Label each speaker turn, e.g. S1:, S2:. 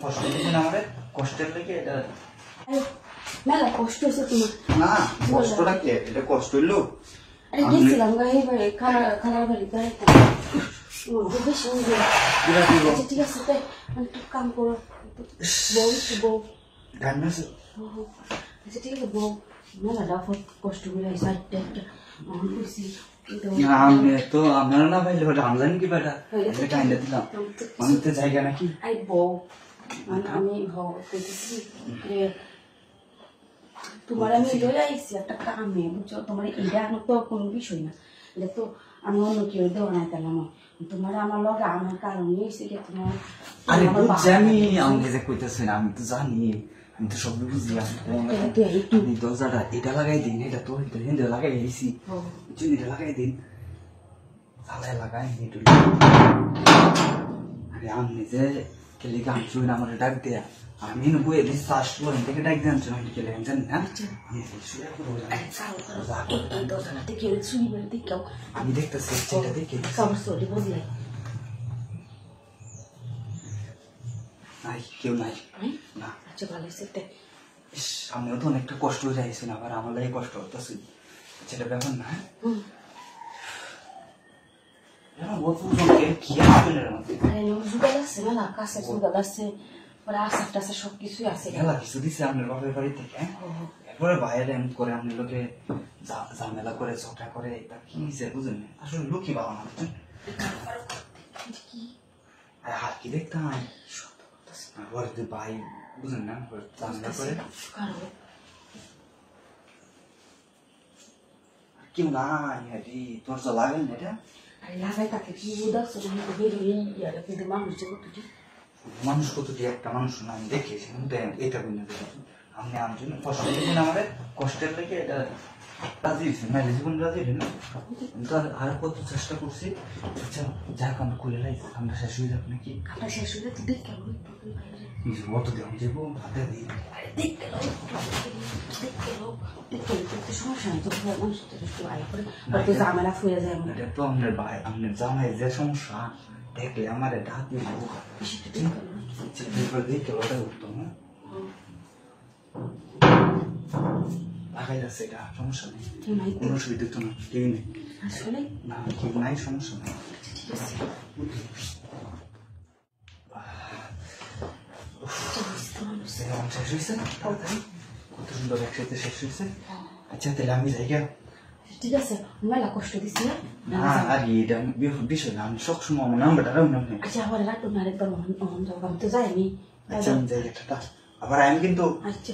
S1: কষ্ট দিবেন আমারে কষ্টের লেগে এটা
S2: মেলা কষ্ট হয়েছে তোমার
S1: না কষ্টটা কি এটা কষ্ট হইলো
S2: আরে গেছিলাম গায়ে বাড়ি খালার বাড়িতে বেশি আচ্ছা ঠিক আছে তাই একটু কাম করো বউ
S1: আচ্ছা
S2: ঠিক আছে বউ মেলাটা কষ্ট করে আইসা একটা করছি
S1: আপনারা না পাইলে আমি জানি কি বেটা টাইমটা দিলাম আমি তো জায়গা নাকি
S2: আই বউ আমি কইতেছি তোমার আমি লয়ে আইছি একটা কামে বুঝছো তোমার এটা আমার তো কোনো বিষয় না এটা তো আমি অন্য কেউ দেওয়া নাই পেলাম তোমার আমার লগে আমার কারণে এসে গে তোমার
S1: আরে বুঝছি আমি যে কইতেছেন আমি তো জানি আমি তো সব বুঝি আপনি দরজাটা এটা লাগাই দিন এটা তো এটা লাগাই দিয়েছি এটা লাগাই দিন তাহলে লাগাই একটু আরে আমি যে কেলে গান শুন আমার ডাক দেয়া আমি বইয়ে বিশ্বাস করি থেকে ডাক দেন আমি কেলে জানি না আমি দেখতেছি এটা দেখে নাই কেউ নাই না
S2: আচ্ছা ভালো হয়েছে
S1: আমিও তো অনেকটা কষ্ট হয়ে যাইছি না আবার আমার লাগে কষ্ট হতেছি সেটা ব্যাপার না
S2: সবকিছুই আছে
S1: কিছু দিচ্ছে আপনার বাপের বাড়ি থেকে এরপরে বাইরে করে আপনি লোকে ঝামেলা করে ঝগড়া করে এটা কি বুঝেন আসলে লোকই বাবা না হাত কি দেখতাম ভাই বুঝেন না ঝামেলা করে কেউ নাই হারি তোর তো লাগেন না এটা
S2: লাগাই তাকে কি বুঝাচ্ছ কিন্তু
S1: মানুষ কত কি একটা মানুষ না আমি দেখেছি এটা বুঝে আপনি আমার জন্য কষ্ট দিবেন আমাদের কষ্টের লেগে এটা রাজি হয়েছে মেরে জীবন রাজি হলেন না আমি তো আর কত চেষ্টা করছি আচ্ছা যাক আমরা খুলে লাইছি আমরা শেষ হয়ে যাক নাকি
S2: আমরা শেষ হয়ে যাচ্ছি দেখ
S1: অত দিয়ে যাবো হাতে দিই
S2: ঝামেলা ফুয়ে যায়
S1: এটা তো আপনার ভাই আপনার জামাই যে সমস্যা দেখলে আমার এটা হাত দিয়ে দেখে ওটা উঠতো না লাগাই যাচ্ছে এটা সমস্যা নেই কোনো অসুবিধা তো না কেউ নেই না কেউ নাই সমস্যা নেই শেষ হয়েছে না তাড়াতাড়ি কত সুন্দর একসাথে শেষ হয়েছে আচ্ছা তাহলে আমি যাই গেল
S2: ঠিক আছে মেলা কষ্ট দিছি
S1: না আর এটা বিষয় না আমি সবসময় আমার নাম্বারটা রাখুন আপনি
S2: আচ্ছা আমার রাখুন আরেকবার আমি তো যাইনি
S1: আচ্ছা আমি যাই একটা আবার আমি কিন্তু
S2: আচ্ছা